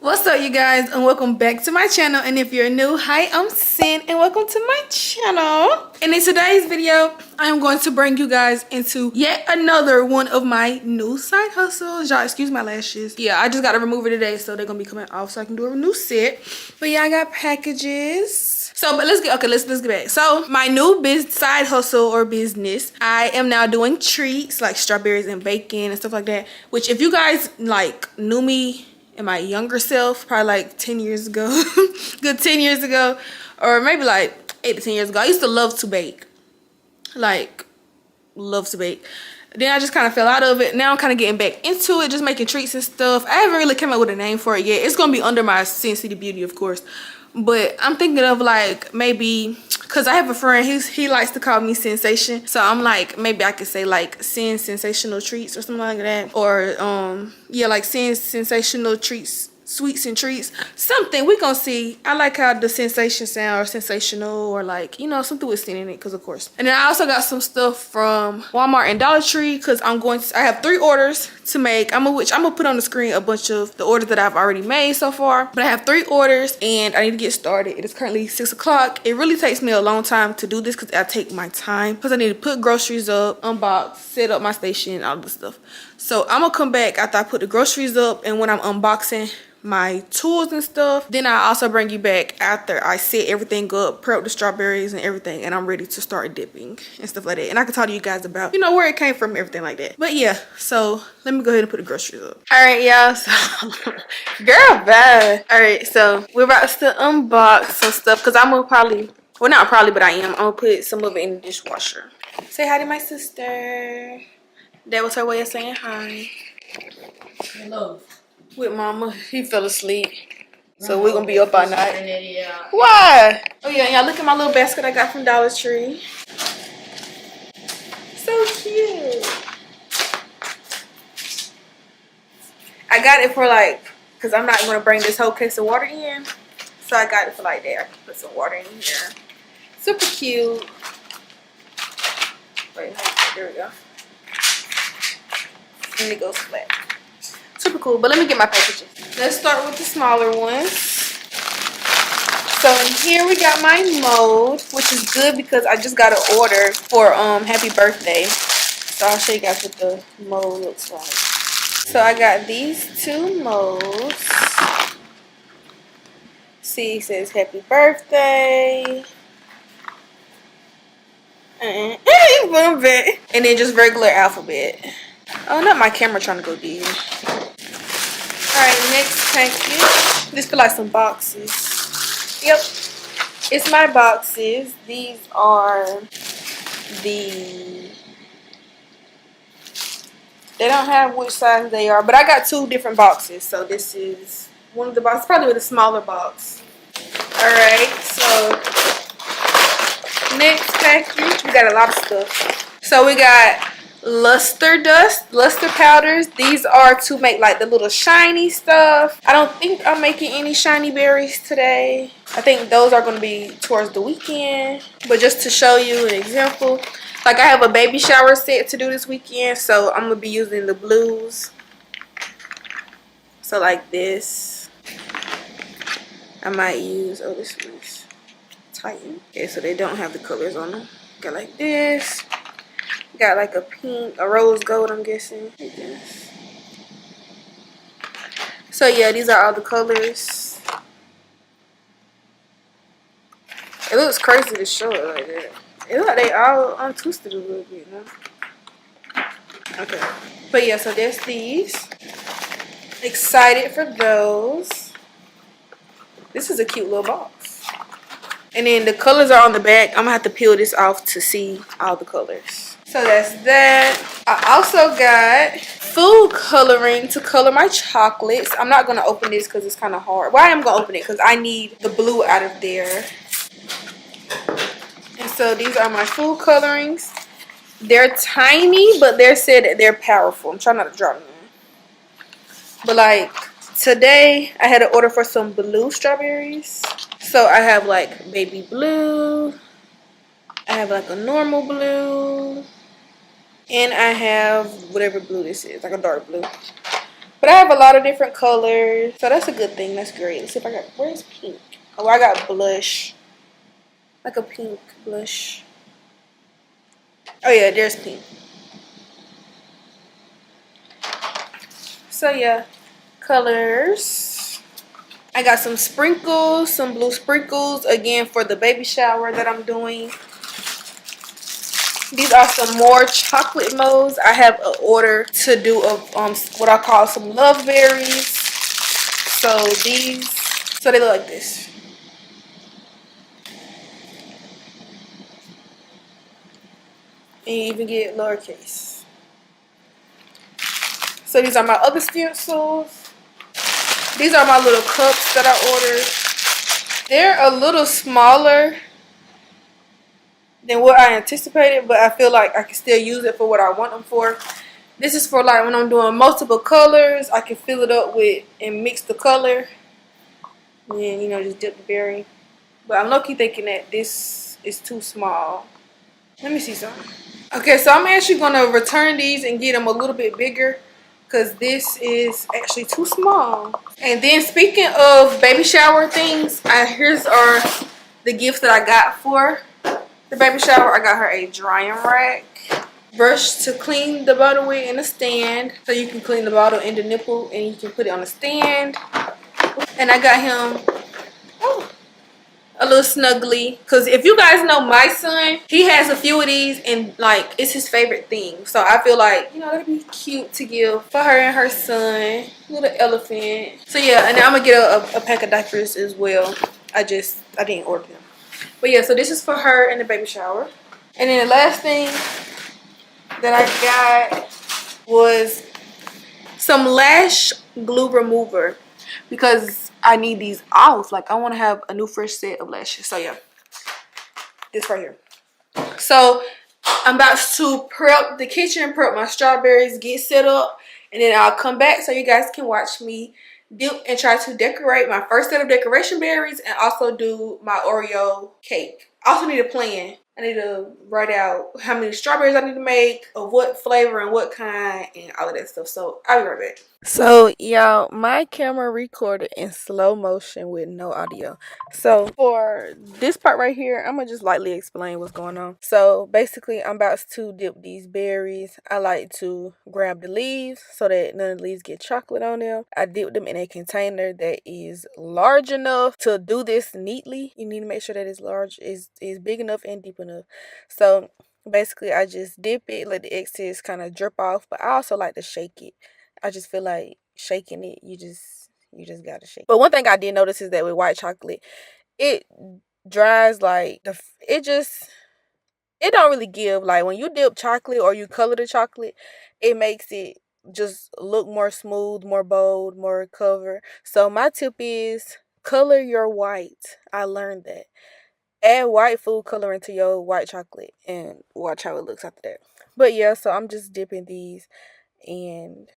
What's up, you guys, and welcome back to my channel. And if you're new, hi, I'm Sin, and welcome to my channel. And in today's video, I am going to bring you guys into yet another one of my new side hustles. Y'all excuse my lashes. Yeah, I just got to remove it today, so they're gonna be coming off so I can do a new set. But yeah, I got packages. So, but let's get back. So, my new side hustle or business, I am now doing treats like strawberries and bacon and stuff like that. Which, if you guys like knew me in my younger self, probably like 10 years ago, good 10 years ago, or maybe like 8 to 10 years ago, I used to love to bake. Like, love to bake. Then I just kind of fell out of it. Now I'm kind of getting back into it, just making treats and stuff. I haven't really come up with a name for it yet. It's gonna be under my Sin City Beauty, of course. But I'm thinking of like maybe, cause I have a friend, he likes to call me Sensation. So I'm like, maybe I could say like Sin Sensational Treats or something like that. Or yeah, like Sin Sensational Treats, Sweets and Treats, something. We gonna see. I like how the sensation sound, or sensational, or like, you know, something with sin in it, because of course. And then I also got some stuff from Walmart and Dollar Tree, because I have 3 orders to make. I'm gonna put on the screen a bunch of the orders that I've already made so far, but I have 3 orders and I need to get started. It is currently 6 o'clock. It really takes me a long time to do this because I take my time, because I need to put groceries up, unbox, set up my station, all this stuff. So I'm gonna come back after I put the groceries up, and when I'm unboxing my tools and stuff, then I also bring you back after I set everything up, prep the strawberries and everything, and I'm ready to start dipping and stuff like that. And I can talk to you guys about, you know, where it came from, everything like that. But yeah, so let me go ahead and put the groceries up. All right, y'all, so girl, bye. All right, so we're about to unbox some stuff, because I'm gonna probably, well, not probably, but I'm gonna put some of it in the dishwasher. Say hi to my sister. That was her way of saying hi. Hello. With mama, he fell asleep, so we're gonna be up all night. Why? Oh yeah, y'all look at my little basket I got from Dollar Tree. So cute. I got it for like, because I'm not gonna bring this whole case of water in, so I got it for like that. I can put some water in here. Super cute. Wait, there we go. And it goes flat. Super cool, but let me get my packages. Let's start with the smaller ones. So in here we got my mold, which is good because I just got an order for happy birthday. So I'll show you guys what the mold looks like. So I got these 2 molds. See, it says happy birthday. And then just regular alphabet. Oh, not my camera trying to go dead. Alright, next package. This feel like some boxes. Yep. It's my boxes. These are they don't have which size they are, but I got 2 different boxes. So this is one of the boxes, probably with a smaller box. Alright, so next package, we got a lot of stuff. So we got luster powders. These are to make like the little shiny stuff. I don't think I'm making any shiny berries today. I think those are going to be towards the weekend, but just to show you an example, like I have a baby shower set to do this weekend, so I'm going to be using the blues. So like this, I might use, oh, this one's tightened. Okay, so they don't have the colors on them. Got like this. Got like a pink, a rose gold, I'm guessing. So yeah, these are all the colors. It looks crazy to show it like that. It looks like they all untwisted a little bit, no? Okay. But yeah, so there's these. Excited for those. This is a cute little box. And then the colors are on the back. I'm gonna have to peel this off to see all the colors. So that's that. I also got food coloring to color my chocolates. I'm not going to open this because it's kind of hard. Well, I am going to open it because I need the blue out of there. And so these are my food colorings. They're tiny, but they're said that they're powerful. I'm trying not to drop them. But like today, I had an order for some blue strawberries. So I have like baby blue. I have like a normal blue. And I have whatever blue this is, like a dark blue. But But I have a lot of different colors, so that's a good thing. That's great. Let's see if I got, where's pink? Oh, I got blush, like a pink blush. Oh yeah, there's pink. So yeah, colors. I got some sprinkles, some blue sprinkles, again for the baby shower that I'm doing. These are some more chocolate molds. I have an order to do of what I call some love berries. So these, so they look like this. And you even get lowercase. So these are my other stencils. These are my little cups that I ordered. They're a little smaller than what I anticipated, but I feel like I can still use it for what I want them for. This is for like when I'm doing multiple colors, I can fill it up with and mix the color. And then, you know, just dip the berry. But I'm low-key thinking that this is too small. Let me see something. Okay, so I'm actually going to return these and get them a little bit bigger, because this is actually too small. And then speaking of baby shower things, here's are the gifts that I got for the baby shower. I got her a drying rack, brush to clean the bottle with, and a stand so you can clean the bottle and the nipple and you can put it on a stand. And I got him a little snuggly, because if you guys know my son, he has a few of these and like it's his favorite thing. So I feel like, you know, that'd be cute to give for her and her son. Little elephant. So yeah, and I'm gonna get a pack of diapers as well. I didn't order them. But yeah, so this is for her in the baby shower. And then the last thing that I got was some lash glue remover, because I need these off. Like I want to have a new fresh set of lashes. So yeah, this right here. So I'm about to prep the kitchen, prep my strawberries, get set up, and then I'll come back so you guys can watch me dip and try to decorate my first set of decoration berries, and also do my Oreo cake. I also need a plan. I need to write out how many strawberries I need to make, of what flavor and what kind, and all of that stuff. So I'll be right back. So y'all, my camera recorded in slow motion with no audio. So for this part right here, I'm gonna just lightly explain what's going on. So basically, I'm about to dip these berries. I like to grab the leaves so that none of the leaves get chocolate on them. I dip them in a container that is large enough to do this neatly. You need to make sure that it's large, is big enough and deep enough. So basically, I just dip it, let the excess kind of drip off, but I also like to shake it. I just feel like shaking it, you just gotta shake. But one thing I did notice is that with white chocolate, it dries like it don't really give. Like when you dip chocolate or you color the chocolate, it makes it just look more smooth, more bold, more cover. So my tip is color your white. I learned that. Add white food coloring to your white chocolate and watch how it looks after that. But yeah, so I'm just dipping these, and